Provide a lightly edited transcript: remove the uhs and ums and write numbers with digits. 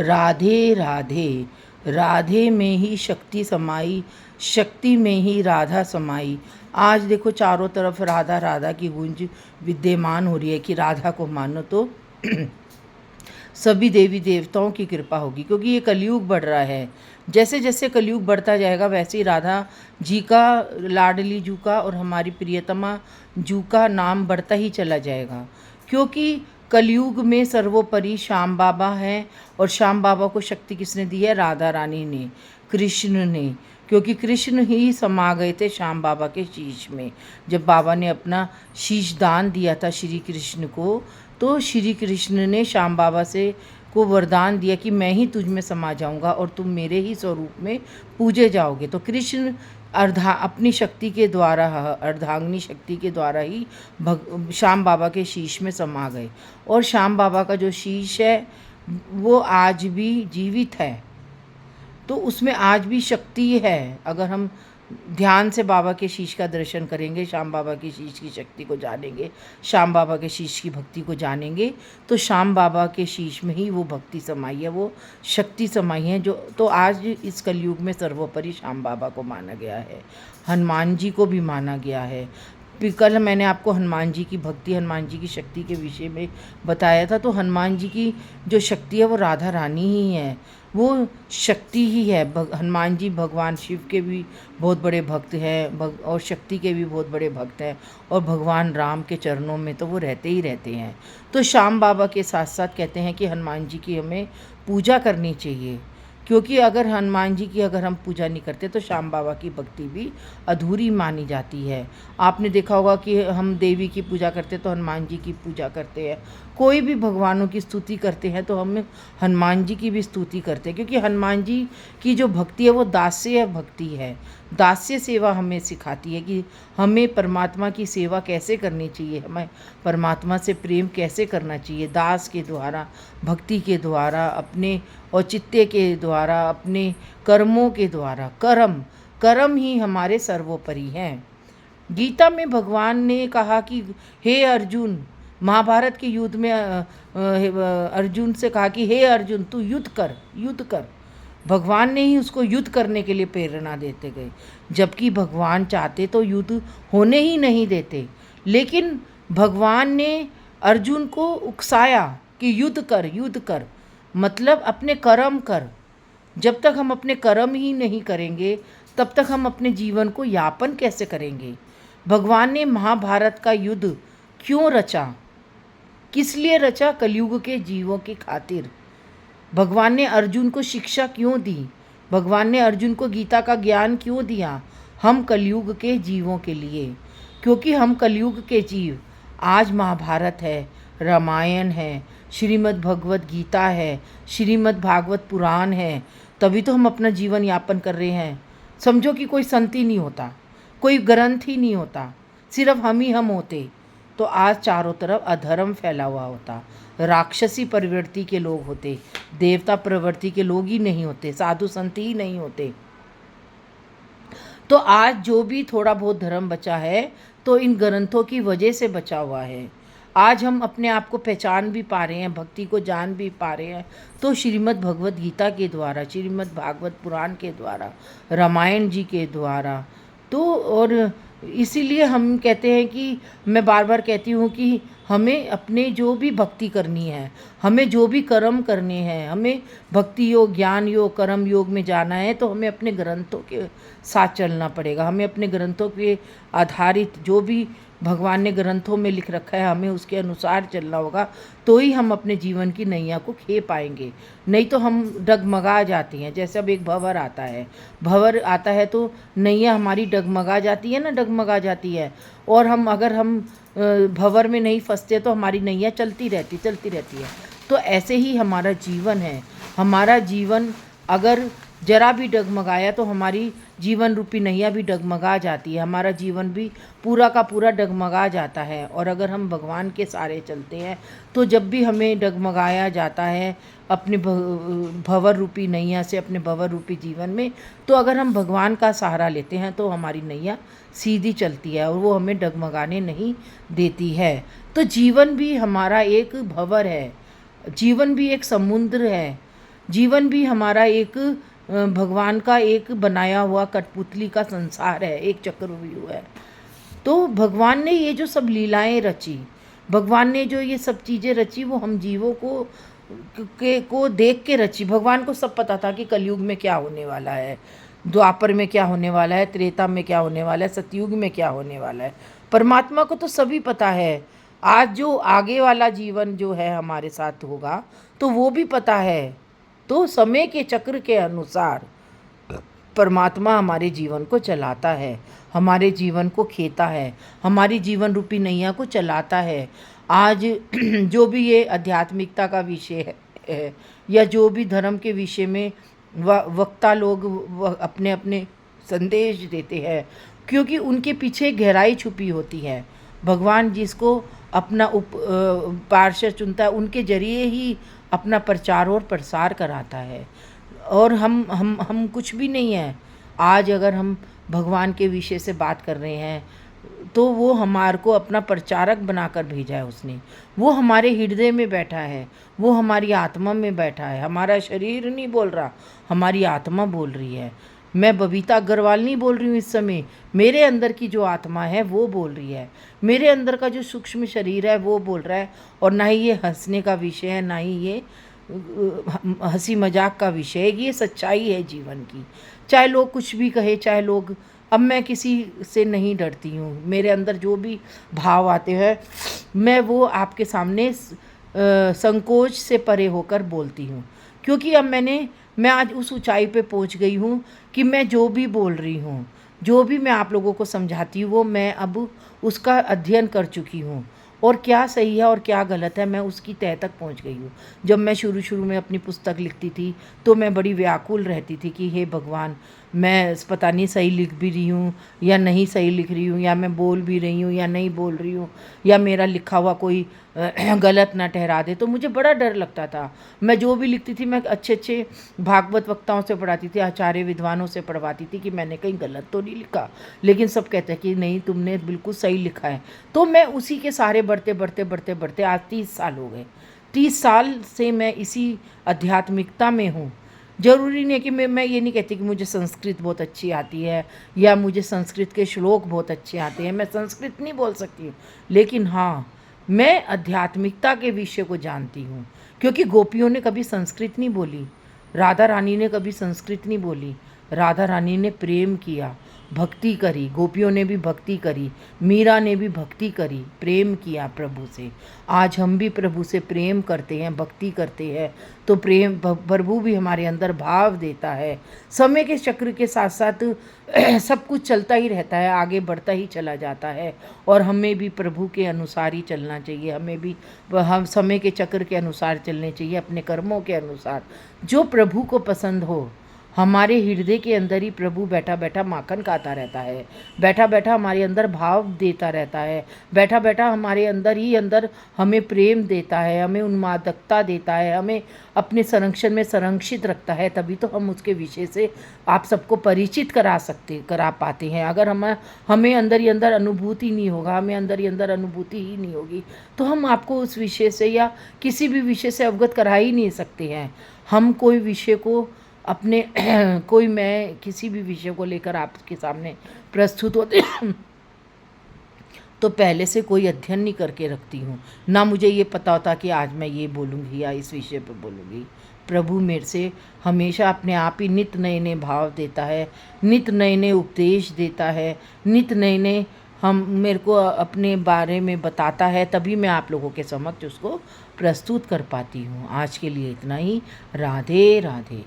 राधे राधे। राधे में ही शक्ति समाई, शक्ति में ही राधा समाई। आज देखो चारों तरफ राधा राधा की गूंज विद्यमान हो रही है कि राधा को मानो तो सभी देवी देवताओं की कृपा होगी, क्योंकि ये कलयुग बढ़ रहा है। जैसे जैसे कलयुग बढ़ता जाएगा वैसे ही राधा जी का, लाडली जू का और हमारी प्रियतमा जू का नाम बढ़ता ही चला जाएगा, क्योंकि कलयुग में सर्वोपरि श्याम बाबा हैं। और श्याम बाबा को शक्ति किसने दी है? राधा रानी ने, कृष्ण ने, क्योंकि कृष्ण ही समा गए थे श्याम बाबा के शीश में। जब बाबा ने अपना शीश दान दिया था श्री कृष्ण को, तो श्री कृष्ण ने श्याम बाबा से को वरदान दिया कि मैं ही तुझ में समा जाऊंगा और तुम मेरे ही स्वरूप में पूजे जाओगे। तो कृष्ण अपनी शक्ति के द्वारा, अर्धांगिनी शक्ति के द्वारा ही श्याम बाबा के शीश में समा गए। और श्याम बाबा का जो शीश है वो आज भी जीवित है, तो उसमें आज भी शक्ति है। अगर हम ध्यान से बाबा के शीश का दर्शन करेंगे, श्याम बाबा के शीश की शक्ति को जानेंगे, श्याम बाबा के शीश की भक्ति को जानेंगे, तो श्याम बाबा के शीश में ही वो भक्ति समाई है, वो शक्ति समाई है। जो तो आज इस कलयुग में सर्वोपरि श्याम बाबा को माना गया है, हनुमान जी को भी माना गया है। कल मैंने आपको हनुमान जी की भक्ति, हनुमान जी की शक्ति के विषय में बताया था। तो हनुमान जी की जो शक्ति है वो राधा रानी ही है, वो शक्ति ही है। हनुमान जी भगवान शिव के भी बहुत बड़े भक्त हैं और शक्ति के भी बहुत बड़े भक्त हैं, और भगवान राम के चरणों में तो वो रहते ही रहते हैं। तो श्याम बाबा के साथ साथ कहते हैं कि हनुमान जी की हमें पूजा करनी चाहिए, क्योंकि अगर हनुमान जी की अगर हम पूजा नहीं करते तो श्याम बाबा की भक्ति भी अधूरी मानी जाती है। आपने देखा होगा कि हम देवी की पूजा करते तो हनुमान जी की पूजा करते हैं, कोई भी भगवानों की स्तुति करते हैं तो हम हनुमान जी की भी स्तुति करते हैं, क्योंकि हनुमान जी की जो भक्ति है वो दास्य भक्ति है। दास्य सेवा हमें सिखाती है कि हमें परमात्मा की सेवा कैसे करनी चाहिए, हमें परमात्मा से प्रेम कैसे करना चाहिए, दास के द्वारा, भक्ति के द्वारा, अपने औचित्य के द्वारा, अपने कर्मों के द्वारा। कर्म ही हमारे सर्वोपरि हैं। गीता में भगवान ने कहा कि हे अर्जुन, महाभारत के युद्ध में अर्जुन से कहा कि हे अर्जुन तू युद्ध कर। भगवान ने ही उसको युद्ध करने के लिए प्रेरणा देते गए, जबकि भगवान चाहते तो युद्ध होने ही नहीं देते। लेकिन भगवान ने अर्जुन को उकसाया कि युद्ध कर, मतलब अपने कर्म कर। जब तक हम अपने कर्म ही नहीं करेंगे तब तक हम अपने जीवन को यापन कैसे करेंगे। भगवान ने महाभारत का युद्ध क्यों रचा, किस लिए रचा? कलयुग के जीवों की खातिर। भगवान ने अर्जुन को शिक्षा क्यों दी, भगवान ने अर्जुन को गीता का ज्ञान क्यों दिया? हम कलयुग के जीवों के लिए, क्योंकि हम कलयुग के जीव। आज महाभारत है, रामायण है, श्रीमद् भगवत गीता है, श्रीमद् भागवत पुराण है, तभी तो हम अपना जीवन यापन कर रहे हैं। समझो कि कोई संत ही नहीं होता, कोई ग्रंथ ही नहीं होता, सिर्फ हम ही हम होते तो आज चारों तरफ अधर्म फैला हुआ होता, राक्षसी प्रवृत्ति के लोग होते, देवता प्रवृत्ति के लोग ही नहीं होते, साधु संत ही नहीं होते। तो आज जो भी थोड़ा बहुत धर्म बचा है तो इन ग्रंथों की वजह से बचा हुआ है। आज हम अपने आप को पहचान भी पा रहे हैं, भक्ति को जान भी पा रहे हैं, तो श्रीमद् भगवत गीता के द्वारा, श्रीमद् भागवत पुराण के द्वारा, रामायण जी के द्वारा। तो और इसीलिए हम कहते हैं कि मैं बार बार कहती हूँ कि हमें अपने जो भी भक्ति करनी है, हमें जो भी कर्म करने हैं, हमें भक्ति योग, ज्ञान योग, कर्म योग में जाना है, तो हमें अपने ग्रंथों के साथ चलना पड़ेगा। हमें अपने ग्रंथों के आधारित जो भी भगवान ने ग्रंथों में लिख रखा है हमें उसके अनुसार चलना होगा, तो ही हम अपने जीवन की नैया को खे पाएंगे। नहीं तो हम डगमगा जाते हैं। जैसे अब एक भंवर आता है तो नैया हमारी डगमगा जाती है ना, डगमगा जाती है। और अगर हम भंवर में नहीं फंसते तो हमारी नैया चलती रहती है। तो ऐसे ही हमारा जीवन है। हमारा जीवन अगर जरा भी डगमगाया तो हमारी जीवन रूपी नैया भी डगमगा जाती है, हमारा जीवन भी पूरा का पूरा डगमगा जाता है। और अगर हम भगवान के सारे चलते हैं तो जब भी हमें डगमगाया जाता है अपने भंवर रूपी नैया से, अपने भंवर रूपी जीवन में, तो अगर हम भगवान का सहारा लेते हैं तो हमारी नैया सीधी चलती है और वो हमें डगमगाने नहीं देती है। तो जीवन भी हमारा एक भंवर है, जीवन भी एक समुद्र है जीवन भी हमारा एक भगवान का एक बनाया हुआ कठपुतली का संसार है, एक चक्रव्यूह है। तो भगवान ने ये जो सब लीलाएं रची, भगवान ने जो ये सब चीज़ें रची, वो हम जीवों को देख के रची। भगवान को सब पता था कि कलयुग में क्या होने वाला है, द्वापर में क्या होने वाला है, त्रेता में क्या होने वाला है, सतयुग में क्या होने वाला है। परमात्मा को तो सभी पता है। आज जो आगे वाला जीवन जो है हमारे साथ होगा तो वो भी पता है। तो समय के चक्र के अनुसार परमात्मा हमारे जीवन को चलाता है, हमारे जीवन को खेता है, हमारी जीवन रूपी नैया को चलाता है। आज जो भी ये आध्यात्मिकता का विषय है या जो भी धर्म के विषय में वक्ता लोग अपने अपने संदेश देते हैं, क्योंकि उनके पीछे गहराई छुपी होती है। भगवान जिसको अपना पार्षद चुनता है, उनके जरिए ही अपना प्रचार और प्रसार कराता है। और हम कुछ भी नहीं है। आज अगर हम भगवान के विषय से बात कर रहे हैं तो वो हमारे को अपना प्रचारक बनाकर भेजा है उसने। वो हमारे हृदय में बैठा है, वो हमारी आत्मा में बैठा है। हमारा शरीर नहीं बोल रहा, हमारी आत्मा बोल रही है। मैं बबीता अग्रवाल नहीं बोल रही हूँ इस समय, मेरे अंदर की जो आत्मा है वो बोल रही है। मेरे अंदर का जो सूक्ष्म शरीर है वो बोल रहा है। और ना ही ये हंसने का विषय है, ना ही ये हंसी मजाक का विषय है। ये सच्चाई है जीवन की। चाहे लोग कुछ भी कहे, चाहे लोग, अब मैं किसी से नहीं डरती हूँ। मेरे अंदर जो भी भाव आते हैं मैं वो आपके सामने संकोच से परे होकर बोलती हूँ। क्योंकि अब मैं आज उस ऊंचाई पे पहुँच गई हूँ कि मैं जो भी बोल रही हूँ, जो भी मैं आप लोगों को समझाती हूँ, वो मैं अब उसका अध्ययन कर चुकी हूँ। और क्या सही है और क्या गलत है, मैं उसकी तह तक पहुंच गई हूँ। जब मैं शुरू में अपनी पुस्तक लिखती थी तो मैं बड़ी व्याकुल रहती थी कि हे भगवान, मैं पता नहीं सही लिख भी रही हूँ या नहीं सही लिख रही हूँ, या मैं बोल भी रही हूँ या नहीं बोल रही हूँ, या मेरा लिखा हुआ कोई गलत ना ठहरा दे। तो मुझे बड़ा डर लगता था। मैं जो भी लिखती थी मैं अच्छे भागवत वक्ताओं से पढ़ाती थी, आचार्य विद्वानों से पढ़वाती थी कि मैंने कहीं गलत तो नहीं लिखा। लेकिन सब कहते हैं कि नहीं, तुमने बिल्कुल सही लिखा है। तो मैं उसी के सारे बढ़ते आज 30 साल हो गए। 30 साल से मैं इसी आध्यात्मिकता में हूँ। ज़रूरी नहीं है कि मैं ये नहीं कहती कि मुझे संस्कृत बहुत अच्छी आती है या मुझे संस्कृत के श्लोक बहुत अच्छे आते हैं। मैं संस्कृत नहीं बोल सकती हूँ, लेकिन हाँ, मैं आध्यात्मिकता के विषय को जानती हूँ। क्योंकि गोपियों ने कभी संस्कृत नहीं बोली, राधा रानी ने कभी संस्कृत नहीं बोली। राधा रानी ने प्रेम किया, भक्ति करी, गोपियों ने भी भक्ति करी, मीरा ने भी भक्ति करी, प्रेम किया प्रभु से। आज हम भी प्रभु से प्रेम करते हैं, भक्ति करते हैं, तो प्रेम प्रभु भी हमारे अंदर भाव देता है। समय के चक्र के साथ साथ सब कुछ चलता ही रहता है, आगे बढ़ता ही चला जाता है। और हमें भी प्रभु के अनुसार ही चलना चाहिए। हमें भी हम समय के चक्र के अनुसार चलने चाहिए, अपने कर्मों के अनुसार, जो प्रभु को पसंद हो। हमारे हृदय के अंदर ही प्रभु बैठा बैठा माखन खाता रहता है, बैठा बैठा हमारे अंदर भाव देता रहता है, बैठा बैठा हमारे अंदर ही अंदर हमें प्रेम देता है, हमें उन्मादकता देता है, हमें अपने संरक्षण में संरक्षित रखता है। तभी तो हम उसके विषय से आप सबको परिचित करा पाते हैं। अगर हमें अंदर ही अंदर अनुभूति नहीं होगा, हमें अंदर ही अंदर अनुभूति ही नहीं होगी, तो हम आपको उस विषय से या किसी भी विषय से अवगत करा ही नहीं सकते हैं। हम कोई विषय को अपने मैं किसी भी विषय को लेकर आपके सामने प्रस्तुत होते तो पहले से कोई अध्ययन नहीं करके रखती हूँ। ना मुझे ये पता होता कि आज मैं ये बोलूँगी या इस विषय पर बोलूँगी। प्रभु मेरे से हमेशा अपने आप ही नित नए नए भाव देता है, नित नए नए उपदेश देता है, नित नए नए मेरे को अपने बारे में बताता है। तभी मैं आप लोगों के समक्ष उसको प्रस्तुत कर पाती हूँ। आज के लिए इतना ही। राधे राधे।